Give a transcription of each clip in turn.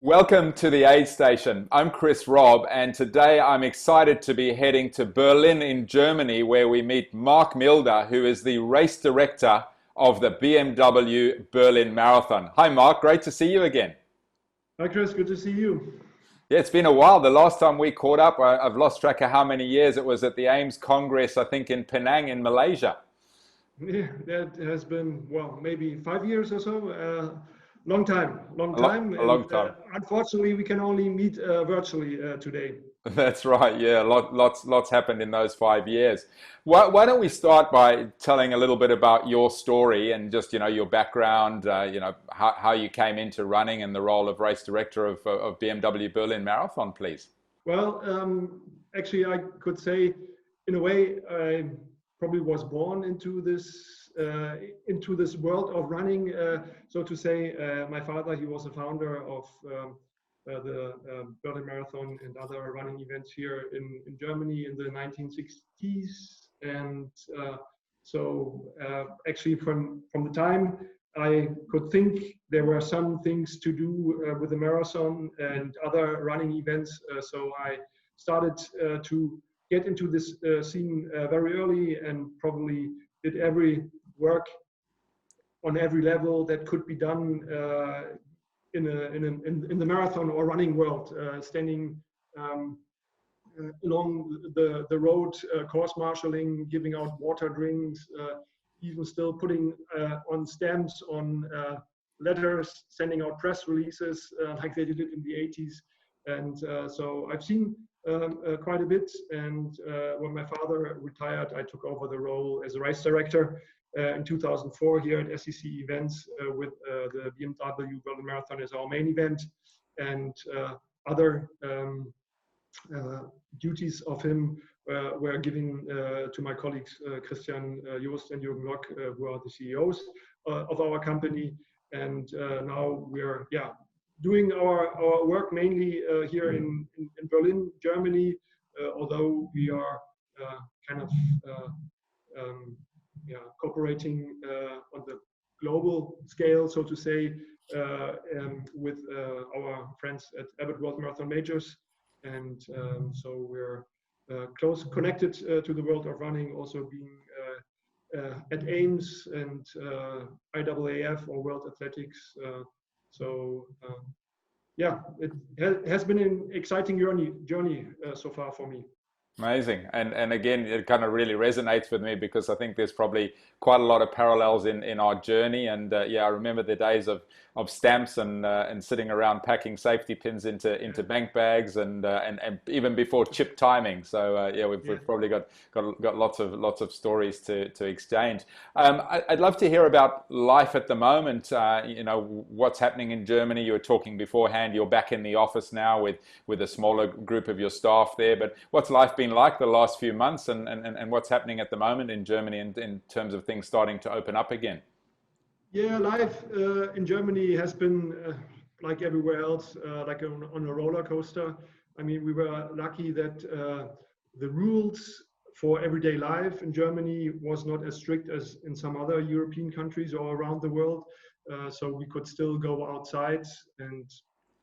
Welcome to the aid station. I'm Chris Robb, and today I'm excited to be heading to Berlin in Germany, where we meet Mark Milde, who is the race director of the BMW Berlin Marathon. Hi Mark, great to see you again. Hi Chris, good to see you. Yeah, it's been a while. The last time we caught up, I've lost track of how many years. It was at the AIMS Congress, I think in Penang in Malaysia. Yeah, that has been, well, maybe 5 years or so. Long time, long time. A And long time. unfortunately, we can only meet virtually today. That's right. Yeah, lots happened in those 5 years. Why don't we start by telling a little bit about your story and just your background, how you came into running and the role of race director of BMW Berlin Marathon, please. Well, actually, I could say, in a way, I probably was born into this world of running. So to say, my father, he was a founder of the Berlin Marathon and other running events here in Germany in the 1960s. And actually, from the time I could think there were some things to do with the marathon and other running events. So I started to get into this scene very early and probably did every work on every level that could be done in the marathon or running world, standing along the road, course marshaling, giving out water drinks, even still putting on stamps on letters, sending out press releases like they did it in the 80s. And so I've seen quite a bit. And when my father retired, I took over the role as a race director in 2004 here at SEC Events with the BMW Berlin Marathon as our main event, and other duties of him were given to my colleagues Christian Joost and Jürgen Lock, who are the CEOs of our company. And now we're doing our work mainly here in Berlin, Germany, although we are kind of cooperating on the global scale, so to say, with our friends at Abbott World Marathon Majors. And so we're close connected to the world of running, also being at AIMS and IAAF or World Athletics. Yeah, it has been an exciting journey so far for me. Amazing. And again, it kind of really resonates with me because I think there's probably quite a lot of parallels in our journey. And I remember the days of stamps and sitting around packing safety pins into bank bags and even before chip timing. So we've probably got lots of stories to exchange. I'd love to hear about life at the moment. What's happening in Germany. You were talking beforehand. You're back in the office now with a smaller group of your staff there. But what's life been like the last few months, and what's happening at the moment in Germany in terms of things starting to open up again? Yeah, life in Germany has been like everywhere else, like on a roller coaster. I mean, we were lucky that the rules for everyday life in Germany was not as strict as in some other European countries or around the world. So we could still go outside and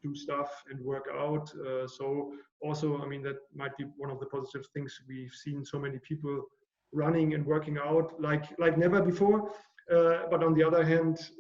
do stuff and work out. So also, I mean, that might be one of the positive things. We've seen so many people running and working out like never before. But on the other hand,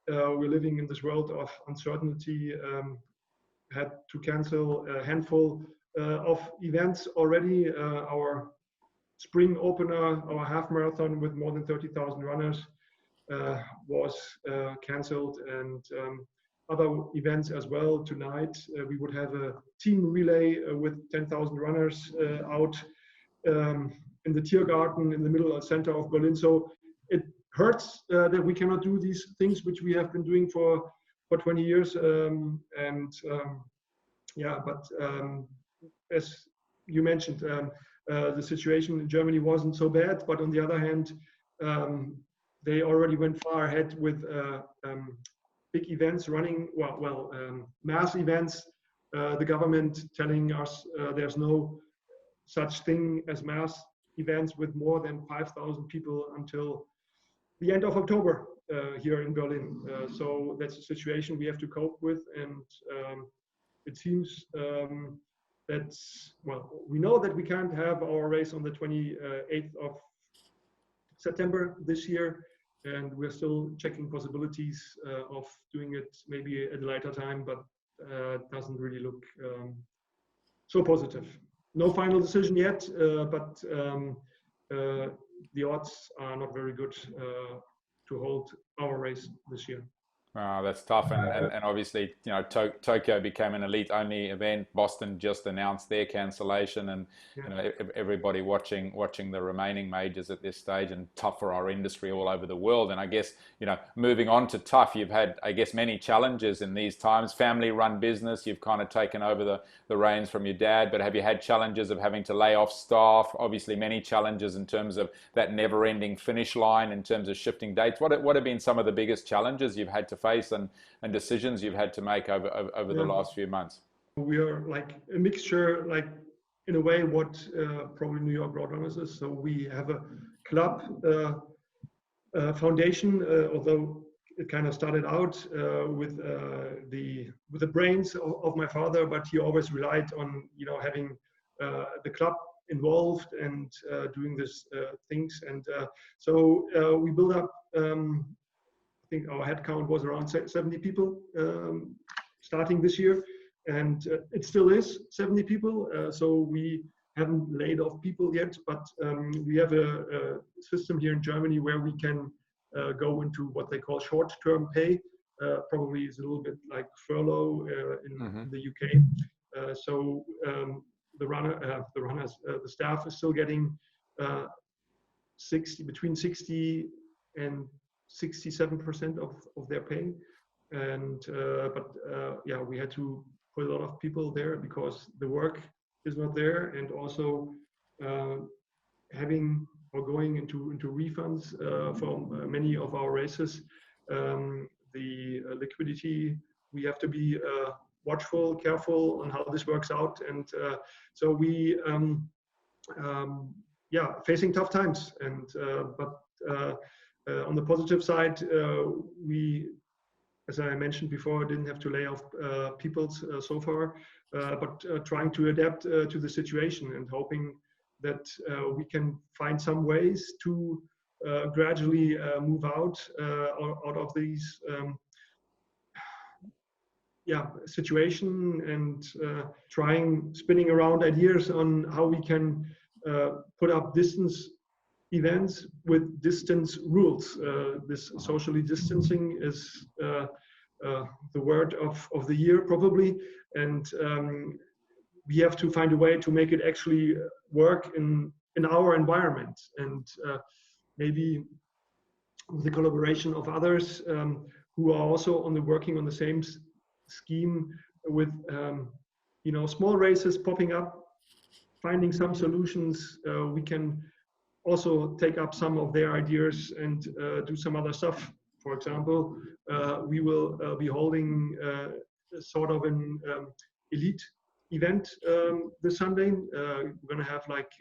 we're living in this world of uncertainty. Had to cancel a handful of events already. Our spring opener, our half marathon with more than 30,000 runners, was cancelled, and other events as well. Tonight, we would have a team relay with 10,000 runners out in the Tiergarten in the middle center of Berlin. So it hurts that we cannot do these things which we have been doing for 20 years. But as you mentioned, the situation in Germany wasn't so bad. But on the other hand, they already went far ahead with big events running, mass events. The government telling us there's no such thing as mass events with more than 5,000 people until the end of October. here in Berlin. So that's a situation we have to cope with, and it seems well, we know that we can't have our race on the 28th of September this year, and we're still checking possibilities of doing it maybe at a later time, but it doesn't really look so positive. No final decision yet, but the odds are not very good to hold our race this year. That's tough, and obviously, you know, Tokyo became an elite-only event. Boston just announced their cancellation, and Yeah. you know, everybody watching the remaining majors at this stage, and tough for our industry all over the world. And I guess, you know, moving on to tough, you've had, I guess, many challenges in these times. Family-run business, you've kind of taken over the reins from your dad, but have you had challenges of having to lay off staff? Obviously, many challenges in terms of that never-ending finish line, in terms of shifting dates. What have been some of the biggest challenges you've had to face, and decisions you've had to make over the last few months? We are like a mixture, like in a way what probably New York Roadrunners is. So we have a club foundation, although it kind of started out with the brains of my father, but he always relied on, you know, having the club involved and doing these things. And so we built up. I think our headcount was around 70 people starting this year, and it still is 70 people. So we haven't laid off people yet, but we have a system here in Germany where we can go into what they call short-term pay. Probably is a little bit like furlough in the UK. So the staff is still getting between 60 and 67% of their pay, and yeah, we had to put a lot of people there because the work is not there, and also having or going into refunds for many of our races. The liquidity, we have to be watchful, careful on how this works out, and so we yeah, facing tough times, and but on the positive side, we, as I mentioned before, didn't have to lay off people so far, but trying to adapt to the situation and hoping that we can find some ways to gradually move out of these yeah, situation, and spinning around ideas on how we can put up distance events with distance rules. This socially distancing is the word of the year probably, and we have to find a way to make it actually work in our environment, and maybe with the collaboration of others who are also working on the same scheme, with you know, small races popping up, finding some solutions. We can also take up some of their ideas and do some other stuff. For example, we will be holding sort of an elite event this Sunday. We're going to have like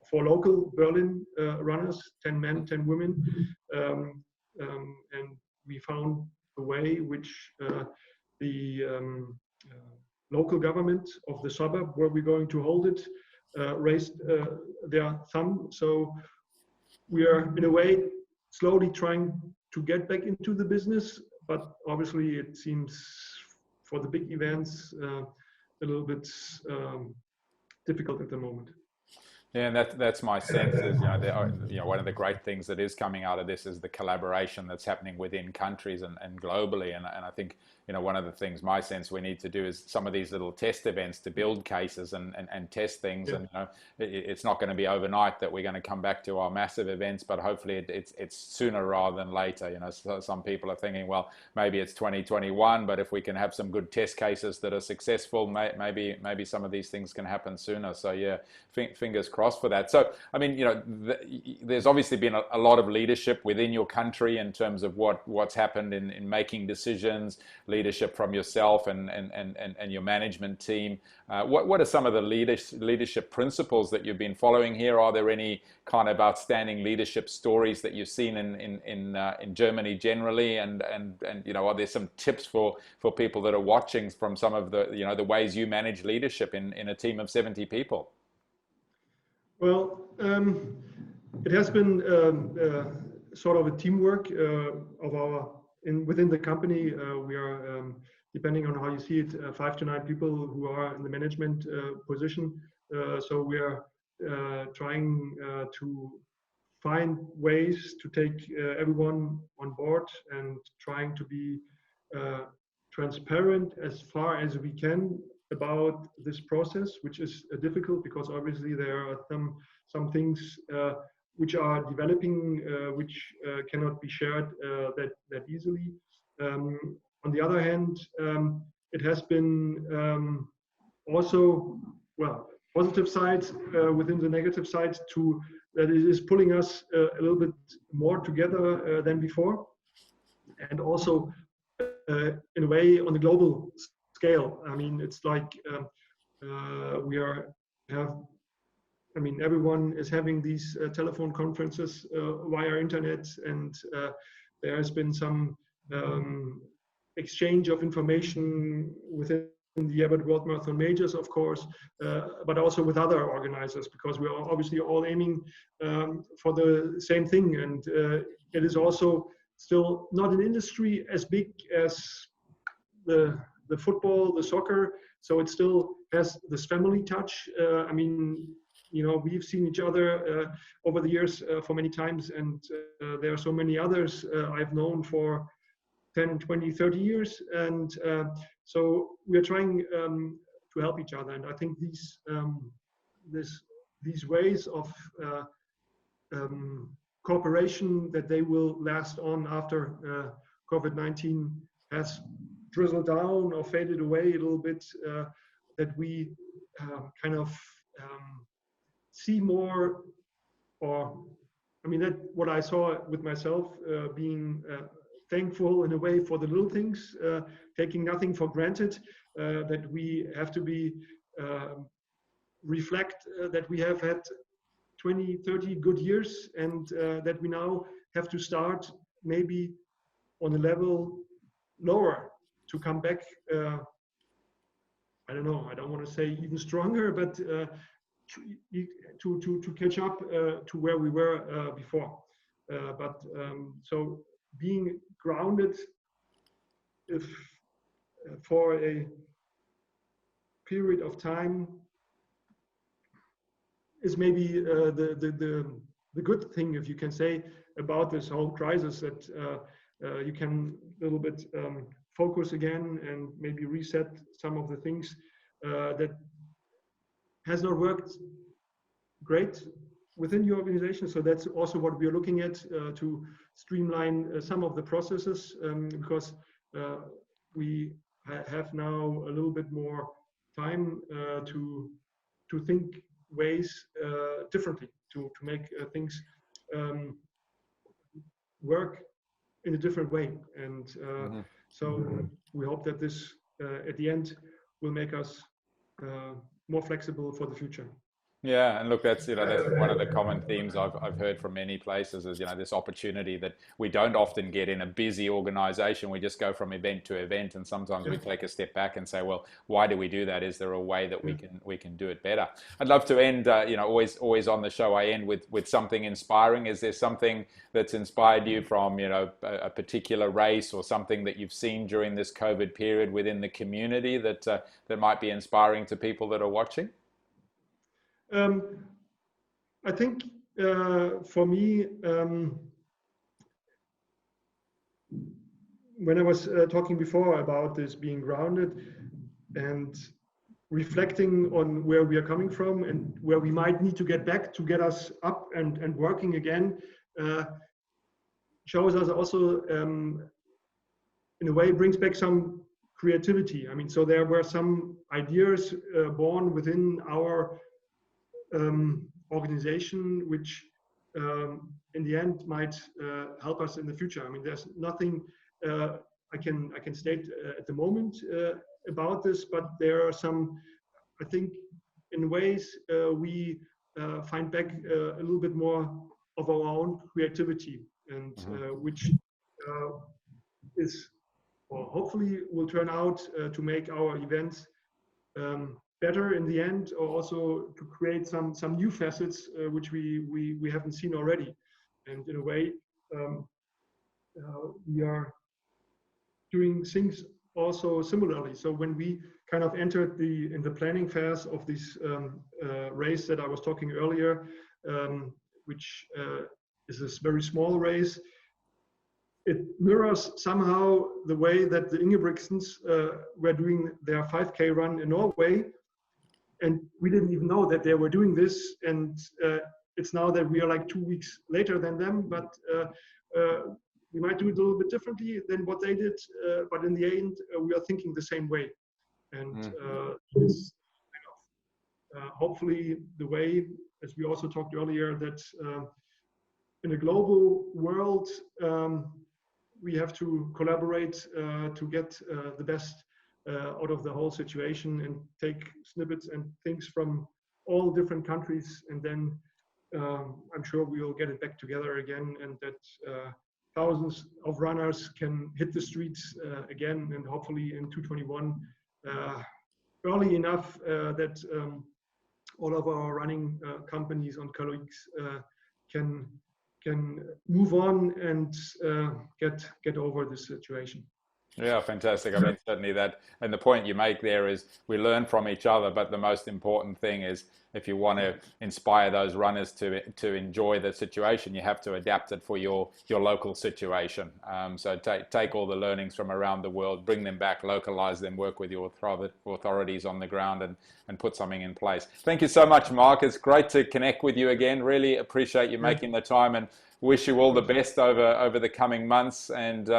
4 local Berlin runners, 10 men, 10 women, and we found a way which the local government of the suburb where we're going to hold it raised their thumb. So we are in a way slowly trying to get back into the business, but obviously it seems for the big events a little bit difficult at the moment. Yeah, and that's my sense. Is, you know, one of the great things that is coming out of this is the collaboration that's happening within countries and globally. And I think, you know, one of the things, my sense, we need to do is some of these little test events to build cases and test things. Yeah. And you know, it's not going to be overnight that we're going to come back to our massive events, but hopefully it's sooner rather than later. You know, so some people are thinking, well, maybe it's 2021, but if we can have some good test cases that are successful, maybe some of these things can happen sooner. So yeah, fingers crossed for that. So, I mean, you know, there's obviously been a lot of leadership within your country in terms of what's happened in making decisions, leadership from yourself and your management team. What are some of the leadership principles that you've been following here? Are there any kind of outstanding leadership stories that you've seen in Germany generally? And are there some tips for people that are watching from some of the ways you manage leadership in a team of 70 people? Well, it has been sort of a teamwork within the company. We are, depending on how you see it, 5 to 9 people who are in the management position. So we are trying to find ways to take everyone on board and trying to be transparent as far as we can about this process, which is difficult because obviously there are some things which are developing, which cannot be shared that easily. On the other hand, it has been also, well, positive sides within the negative sides that it is pulling us a little bit more together than before, and also in a way on the global scale. I mean, it's like everyone is having these telephone conferences via internet, and there has been some exchange of information within the Abbott World Marathon Majors, of course, but also with other organizers, because we are obviously all aiming for the same thing. And it is also still not an industry as big as the football, the soccer, so it still has this family touch. We've seen each other over the years for many times, and there are so many others I've known for 10, 20, 30 years. And so we are trying to help each other. And I think these ways of cooperation, that they will last on after COVID-19 has drizzled down or faded away a little bit, that we kind of see more, that what I saw with myself, being thankful in a way for the little things, taking nothing for granted, that we have to be reflect that we have had 20, 30 good years, and that we now have to start maybe on a level lower to come back. I don't know, I don't want to say even stronger, but to catch up to where we were before. So being grounded, if for a period of time, is maybe the good thing, if you can say, about this whole crisis, that you can a little bit focus again and maybe reset some of the things that has not worked great within your organization. So that's also what we are looking at, to streamline some of the processes, because we have now a little bit more time to think ways differently, to make things work in a different way. And so we hope that this at the end will make us more flexible for the future. Yeah, and look, that's one of the common themes I've heard from many places is this opportunity that we don't often get in a busy organization. We just go from event to event, and sometimes we take a step back and say, well, why do we do that? Is there a way that we can do it better? I'd love to end, always on the show I end with something inspiring. Is there something that's inspired you from a particular race, or something that you've seen during this COVID period within the community that might be inspiring to people that are watching? I think for me, when I was talking before about this being grounded and reflecting on where we are coming from and where we might need to get back to get us up and working again, shows us also, in a way, brings back some creativity. So there were some ideas born within our organization, which in the end might help us in the future. There's nothing I can state at the moment about this, but there are some, I think, in ways we find back a little bit more of our own creativity, and which is, or hopefully will turn out to make our events better in the end, or also to create some new facets which we haven't seen already. And in a way, we are doing things also similarly. So when we kind of entered in the planning phase of this race that I was talking earlier, which is this very small race, it mirrors somehow the way that the Ingebrigtsens were doing their 5K run in Norway. And we didn't even know that they were doing this. And it's now that we are like 2 weeks later than them, but we might do it a little bit differently than what they did. But in the end, we are thinking the same way. And this kind of, hopefully the way, as we also talked earlier, that in a global world, we have to collaborate to get the best out of the whole situation, and take snippets and things from all different countries, and then I'm sure we will get it back together again, and that thousands of runners can hit the streets again, and hopefully in 2021 early enough that all of our running companies and colleagues can move on and get over this situation. Yeah, fantastic. I mean, certainly that, and the point you make there is we learn from each other, but the most important thing is if you want to inspire those runners to enjoy the situation, you have to adapt it for your local situation. So take all the learnings from around the world, bring them back, localize them, work with your authorities on the ground, and put something in place. Thank you so much, Mark. It's great to connect with you again. Really appreciate you making the time, and wish you all the best over the coming months. And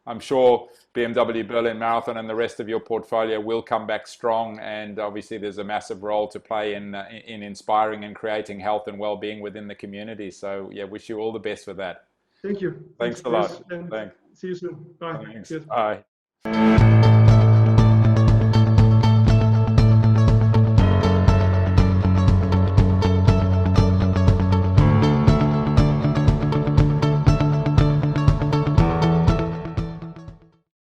I'm sure BMW Berlin Marathon and the rest of your portfolio will come back strong, and obviously there's a massive role to play in inspiring and creating health and well-being within the community. So yeah, wish you all the best with that. Thank you. Thanks a lot. And Thanks. see you soon. Bye. Thanks. Cheers. Bye.